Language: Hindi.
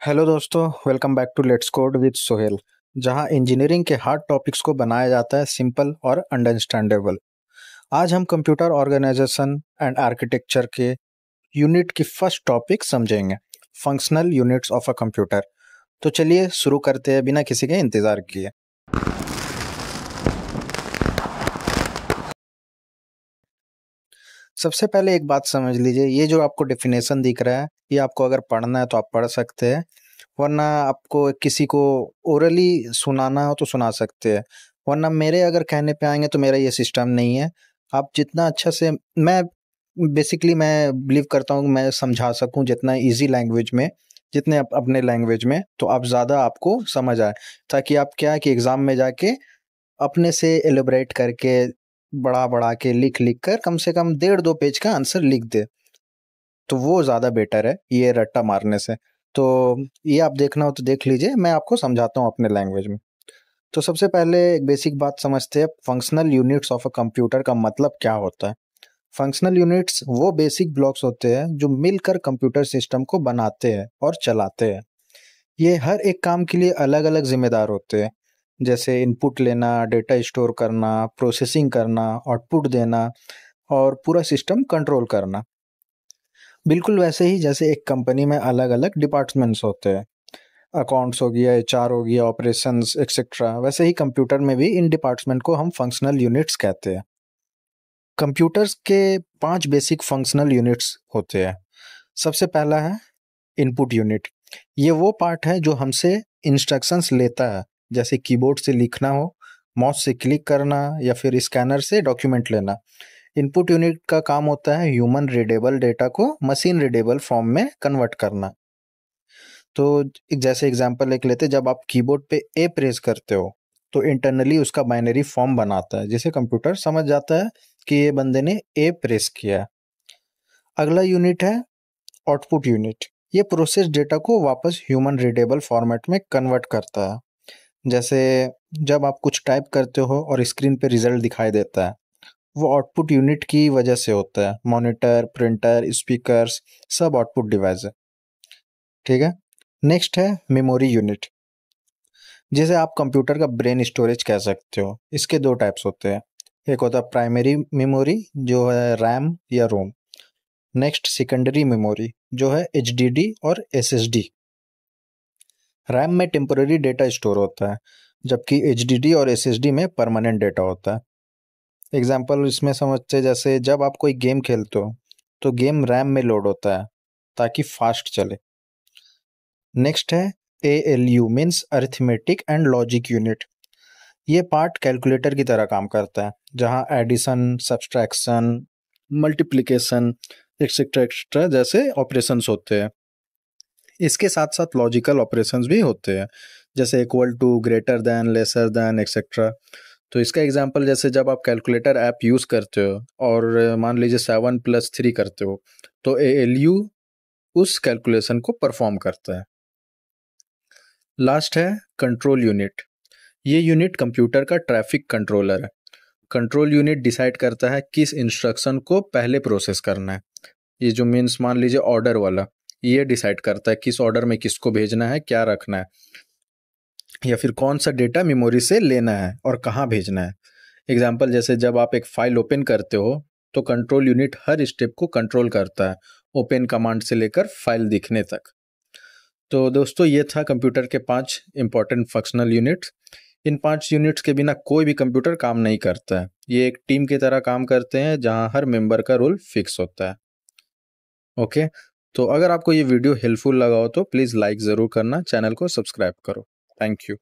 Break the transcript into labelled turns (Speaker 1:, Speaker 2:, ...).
Speaker 1: हेलो दोस्तों, welcome back to let's code with Sohail. जहां इंजीनियरिंग के हार्ड टॉपिक्स को बनाया जाता है सिंपल और अंडरस्टैंडेबल। आज हम कंप्यूटर ऑर्गेनाइजेशन एंड आर्किटेक्चर के यूनिट की फर्स्ट टॉपिक समझेंगे, functional units of a computer. तो चलिए शुरू करते हैं बिना किसी के इंतज़ार किए। सबसे पहले एक बात समझ लीजिए, ये जो आपको डेफिनेशन दिख रहा है, ये आपको अगर पढ़ना है तो आप पढ़ सकते हैं, वरना आपको किसी को ओरली सुनाना हो तो सुना सकते हैं। वरना मेरे अगर कहने पे आएंगे तो मेरा ये सिस्टम नहीं है। आप जितना अच्छा से मैं बिलीव करता हूँ कि मैं समझा सकूँ जितना इजी लैंग्वेज में, जितने अपने लैंग्वेज में, तो आप ज़्यादा आपको समझ आए, ताकि आप क्या है कि एग्ज़ाम में जाके अपने से एलिब्रेट करके बढ़ा बढ़ा के लिख लिख कर कम से कम 1.5-2 पेज का आंसर लिख दे, तो वो ज़्यादा बेटर है ये रट्टा मारने से। तो ये आप देखना हो तो देख लीजिए, मैं आपको समझाता हूँ अपने लैंग्वेज में। तो सबसे पहले एक बेसिक बात समझते हैं, functional units of a computer का मतलब क्या होता है। फंक्शनल यूनिट्स वो बेसिक ब्लॉक्स होते हैं जो मिलकर कंप्यूटर सिस्टम को बनाते हैं और चलाते हैं। ये हर एक काम के लिए अलग अलग जिम्मेदार होते हैं, जैसे इनपुट लेना, डेटा स्टोर करना, प्रोसेसिंग करना, आउटपुट देना और पूरा सिस्टम कंट्रोल करना। बिल्कुल वैसे ही जैसे एक कंपनी में अलग अलग डिपार्टमेंट्स होते हैं, अकाउंट्स हो गया, एचआर हो गया, ऑपरेशंस एक्सेट्रा, वैसे ही कंप्यूटर में भी इन डिपार्टमेंट को हम फंक्शनल यूनिट्स कहते हैं। कंप्यूटर्स के 5 बेसिक फंक्शनल यूनिट्स होते हैं। सबसे पहला है इनपुट यूनिट। ये वो पार्ट है जो हमसे इंस्ट्रक्शंस लेता है, जैसे कीबोर्ड से लिखना हो, माउस से क्लिक करना या फिर स्कैनर से डॉक्यूमेंट लेना। इनपुट यूनिट का काम होता है ह्यूमन रीडेबल डेटा को मशीन रीडेबल फॉर्म में कन्वर्ट करना। तो जैसे एग्जांपल एक लेते, जब आप कीबोर्ड पे ए प्रेस करते हो तो इंटरनली उसका बाइनरी फॉर्म बनाता है, जिसे कंप्यूटर समझ जाता है कि ये बंदे ने ए प्रेस किया। अगला यूनिट है आउटपुट यूनिट। ये प्रोसेस डेटा को वापस ह्यूमन रीडेबल फॉर्मेट में कन्वर्ट करता है। जैसे जब आप कुछ टाइप करते हो और स्क्रीन पे रिजल्ट दिखाई देता है, वो आउटपुट यूनिट की वजह से होता है। मॉनिटर, प्रिंटर, स्पीकर्स, सब आउटपुट डिवाइस है। ठीक है। नेक्स्ट है मेमोरी यूनिट, जिसे आप कंप्यूटर का ब्रेन स्टोरेज कह सकते हो। इसके 2 टाइप्स होते हैं, एक होता है प्राइमरी मेमोरी जो है रैम या रोम। नेक्स्ट सेकेंडरी मेमोरी जो है एचडीडी और एसएसडी। रैम में टेम्पोररी डेटा स्टोर होता है, जबकि एचडीडी और एसएसडी में परमानेंट डेटा होता है। एग्जाम्पल इसमें समझते हैं, जैसे जब आप कोई गेम खेलते हो तो गेम रैम में लोड होता है ताकि फास्ट चले। नेक्स्ट है ALU means arithmetic and logic unit. ये पार्ट कैलकुलेटर की तरह काम करता है, जहां addition, subtraction, multiplication etcetera etcetera जैसे ऑपरेशंस होते हैं। इसके साथ साथ लॉजिकल ऑपरेशंस भी होते हैं, जैसे equal to, greater than, lesser than etcetera. तो इसका एग्जांपल, जैसे जब आप कैलकुलेटर ऐप यूज़ करते हो और मान लीजिए 7+3 करते हो, तो एएलयू उस कैलकुलेशन को परफॉर्म करता है। लास्ट है कंट्रोल यूनिट। ये यूनिट कंप्यूटर का ट्रैफिक कंट्रोलर है। कंट्रोल यूनिट डिसाइड करता है किस इंस्ट्रक्शन को पहले प्रोसेस करना है। ये जो मीन्स मान लीजिए ऑर्डर वाला, ये डिसाइड करता है किस ऑर्डर में किसको भेजना है, क्या रखना है, या फिर कौन सा डेटा मेमोरी से लेना है और कहाँ भेजना है। एग्जाम्पल, जैसे जब आप एक फाइल ओपन करते हो तो कंट्रोल यूनिट हर स्टेप को कंट्रोल करता है, ओपन कमांड से लेकर फाइल दिखने तक। तो दोस्तों, ये था कंप्यूटर के 5 इंपॉर्टेंट फंक्शनल यूनिट्स। इन 5 यूनिट्स के बिना कोई भी कंप्यूटर काम नहीं करता है। ये एक टीम की तरह काम करते हैं, जहां हर मेंबर का रोल फिक्स होता है। ओके। तो अगर आपको ये वीडियो हेल्पफुल लगा हो तो प्लीज़ लाइक ज़रूर करना, चैनल को सब्सक्राइब करो। Thank you.